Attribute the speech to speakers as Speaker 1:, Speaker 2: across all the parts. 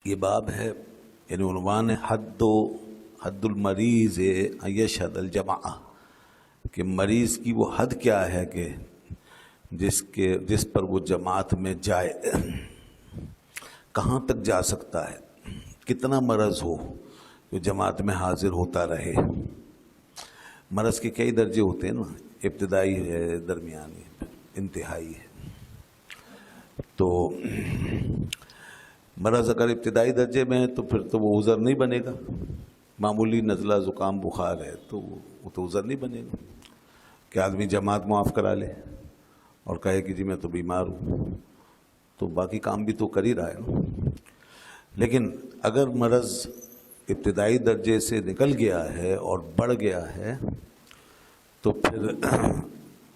Speaker 1: یہ باب ہے، یعنی عنوان ہے حد المریض یشہد الجماع، کہ مریض کی وہ حد کیا ہے کہ جس پر وہ جماعت میں جائے، کہاں تک جا سکتا ہے، کتنا مرض ہو جو جماعت میں حاضر ہوتا رہے۔ مرض کے کئی درجے ہوتے ہیں نا، ابتدائی ہے، درمیانی ہے، انتہائی ہے۔ تو مرض اگر ابتدائی درجے میں ہے تو پھر تو وہ عذر نہیں بنے گا۔ معمولی نزلہ زکام بخار ہے تو وہ تو عذر نہیں بنے گا کہ آدمی جماعت معاف کرا لے اور کہے کہ جی میں تو بیمار ہوں، تو باقی کام بھی تو کر ہی رہا ہے نا۔ لیکن اگر مرض ابتدائی درجے سے نکل گیا ہے اور بڑھ گیا ہے تو پھر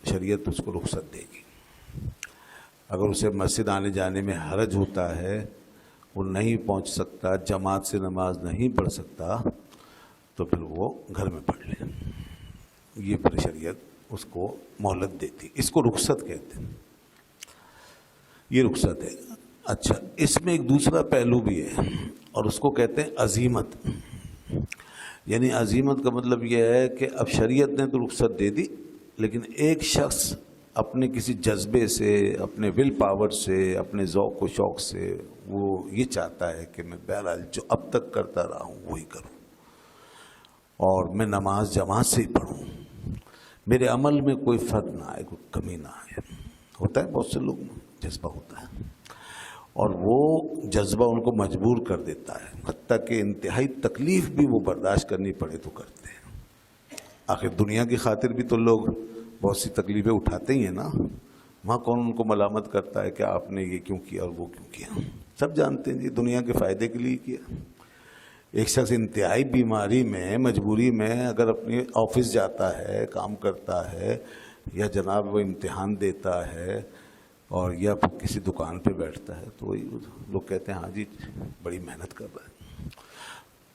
Speaker 1: شریعت اس کو رخصت دے گی۔ اگر اسے مسجد آنے جانے میں حرج ہوتا ہے، وہ نہیں پہنچ سکتا، جماعت سے نماز نہیں پڑھ سکتا، تو پھر وہ گھر میں پڑھ لے۔ یہ پھر شریعت اس کو مہلت دیتی، اس کو رخصت کہتے ہیں، یہ رخصت ہے۔ اچھا، اس میں ایک دوسرا پہلو بھی ہے اور اس کو کہتے ہیں عزیمت۔ یعنی عزیمت کا مطلب یہ ہے کہ اب شریعت نے تو رخصت دے دی، لیکن ایک شخص اپنے کسی جذبے سے، اپنے ول پاور سے، اپنے ذوق و شوق سے وہ یہ چاہتا ہے کہ میں بہرحال جو اب تک کرتا رہا ہوں وہی کروں، اور میں نماز جماعت سے ہی پڑھوں، میرے عمل میں کوئی فرق نہ آئے، کوئی کمی نہ آئے۔ ہوتا ہے بہت سے لوگ جذبہ ہوتا ہے، اور وہ جذبہ ان کو مجبور کر دیتا ہے، حتیٰ کہ انتہائی تکلیف بھی وہ برداشت کرنی پڑے تو کرتے ہیں۔ آخر دنیا کی خاطر بھی تو لوگ بہت سی تکلیفیں اٹھاتے ہی ہیں نا، وہاں کون ان کو ملامت کرتا ہے کہ آپ نے یہ کیوں کیا اور وہ کیوں کیا؟ سب جانتے ہیں جی دنیا کے فائدے کے لیے کیا۔ ایک شخص انتہائی بیماری میں، مجبوری میں اگر اپنی آفس جاتا ہے، کام کرتا ہے، یا جناب وہ امتحان دیتا ہے اور یا پھر کسی دکان پہ بیٹھتا ہے، تو وہی لوگ کہتے ہیں ہاں جی بڑی محنت کر رہا ہے۔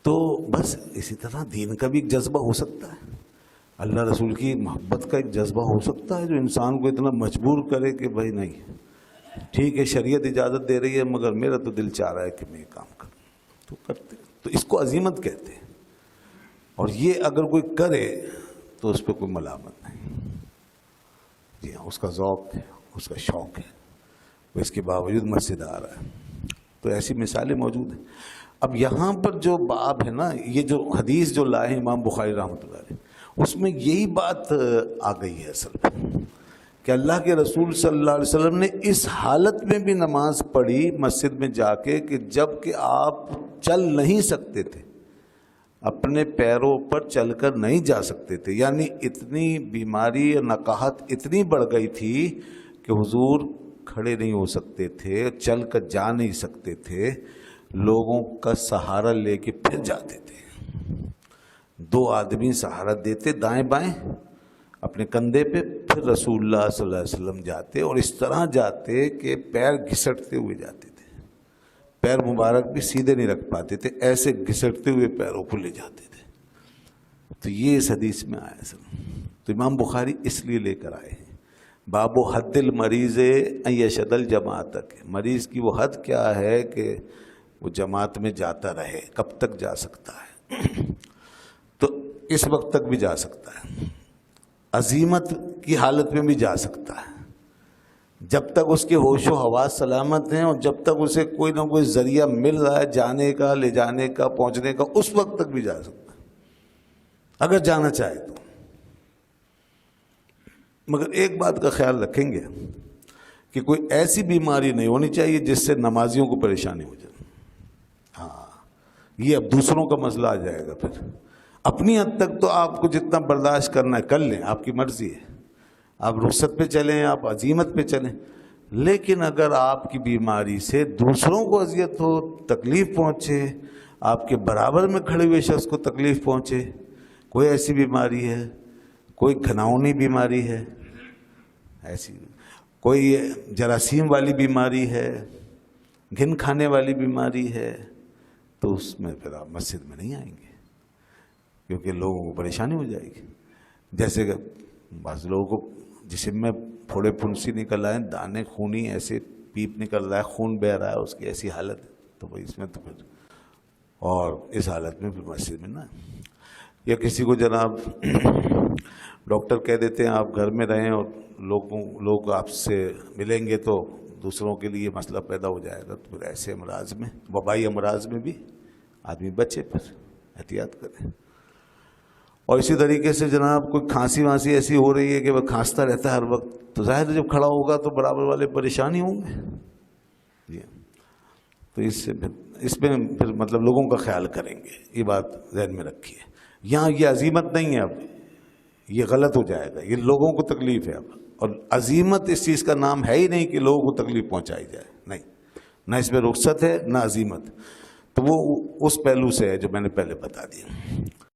Speaker 1: تو بس اسی طرح دین کا بھی ایک جذبہ ہو سکتا ہے، اللہ رسول کی محبت کا ایک جذبہ ہو سکتا ہے جو انسان کو اتنا مجبور کرے کہ بھائی نہیں ٹھیک ہے شریعت اجازت دے رہی ہے مگر میرا تو دل چاہ رہا ہے کہ میں یہ کام کروں، تو کرتے ہیں۔ تو اس کو عزیمت کہتے ہیں، اور یہ اگر کوئی کرے تو اس پہ کوئی ملامت نہیں۔ جی ہاں، اس کا ذوق ہے، اس کا شوق ہے، وہ اس کے باوجود مسجد آ رہا ہے۔ تو ایسی مثالیں موجود ہیں۔ اب یہاں پر جو باب ہے نا، یہ جو حدیث جو لائے ہیں امام بخاری رحمۃ اللہ علیہ، اس میں یہی بات آ گئی ہے اصل میں، کہ اللہ کے رسول صلی اللہ علیہ وسلم نے اس حالت میں بھی نماز پڑھی مسجد میں جا کے کہ جب کہ آپ چل نہیں سکتے تھے، اپنے پیروں پر چل کر نہیں جا سکتے تھے، یعنی اتنی بیماری اور نقاہت اتنی بڑھ گئی تھی کہ حضور کھڑے نہیں ہو سکتے تھے، چل کر جا نہیں سکتے تھے، لوگوں کا سہارا لے کے پھر جاتے تھے۔ دو آدمی سہارا دیتے دائیں بائیں اپنے کندھے پہ، پھر رسول اللہ صلی اللہ علیہ وسلم جاتے، اور اس طرح جاتے کہ پیر گھسٹتے ہوئے جاتے تھے، پیر مبارک بھی سیدھے نہیں رکھ پاتے تھے، ایسے گھسٹتے ہوئے پیروں کو لے جاتے تھے۔ تو یہ اس حدیث میں آیا سب، تو امام بخاری اس لیے لے کر آئے ہیں باب حد المریض ان یشہد الجماعۃ، مریض کی وہ حد کیا ہے کہ وہ جماعت میں جاتا رہے، کب تک جا سکتا ہے؟ تو اس وقت تک بھی جا سکتا ہے، عزیمت کی حالت میں بھی جا سکتا ہے، جب تک اس کے ہوش و حواس سلامت ہیں، اور جب تک اسے کوئی نہ کوئی ذریعہ مل رہا ہے جانے کا، لے جانے کا، پہنچنے کا، اس وقت تک بھی جا سکتا ہے اگر جانا چاہے تو۔ مگر ایک بات کا خیال رکھیں گے کہ کوئی ایسی بیماری نہیں ہونی چاہیے جس سے نمازیوں کو پریشانی ہو جائے۔ ہاں، یہ اب دوسروں کا مسئلہ آ جائے گا، پھر اپنی حد تک تو آپ کو جتنا برداشت کرنا ہے کر لیں، آپ کی مرضی ہے، آپ رخصت پہ چلیں، آپ عزیمت پہ چلیں، لیکن اگر آپ کی بیماری سے دوسروں کو اذیت ہو، تکلیف پہنچے، آپ کے برابر میں کھڑے ہوئے شخص کو تکلیف پہنچے، کوئی ایسی بیماری ہے، کوئی گھناؤنی بیماری ہے، ایسی کوئی جراثیم والی بیماری ہے، گھن کھانے والی بیماری ہے، تو اس میں پھر آپ مسجد میں نہیں آئیں گے، کیونکہ لوگوں کو پریشانی ہو جائے گی۔ جیسے کہ بعض لوگوں کو جسم میں پھوڑے پھنسی نکل رہے ہیں، دانے خونی ایسے پیپ نکل رہا ہے، خون بہہ رہا ہے، اس کی ایسی حالت ہے، تو بھائی اس میں تو پھر، اور اس حالت میں پھر مسجد میں نہ، یا کسی کو جناب ڈاکٹر کہہ دیتے ہیں آپ گھر میں رہیں اور لوگ آپ سے ملیں گے تو دوسروں کے لیے مسئلہ پیدا ہو جائے گا، تو پھر ایسے امراض میں، وبائی امراض میں بھی آدمی بچے، پھر احتیاط کریں۔ اور اسی طریقے سے جناب کوئی کھانسی وانسی ایسی ہو رہی ہے کہ وہ کھانستا رہتا ہے ہر وقت، تو ظاہر ہے جب کھڑا ہوگا تو برابر والے پریشان ہی ہوں گے جی، تو اس میں پھر مطلب لوگوں کا خیال کریں گے، یہ بات ذہن میں رکھیے۔ یہاں یہ عزیمت نہیں ہے، اب یہ غلط ہو جائے گا، یہ لوگوں کو تکلیف ہے اب، اور عزیمت اس چیز کا نام ہے ہی نہیں کہ لوگوں کو تکلیف پہنچائی جائے، نہیں، نہ اس میں رخصت ہے نہ عزیمت، تو وہ اس پہلو سے ہے جو میں نے پہلے بتا دیا۔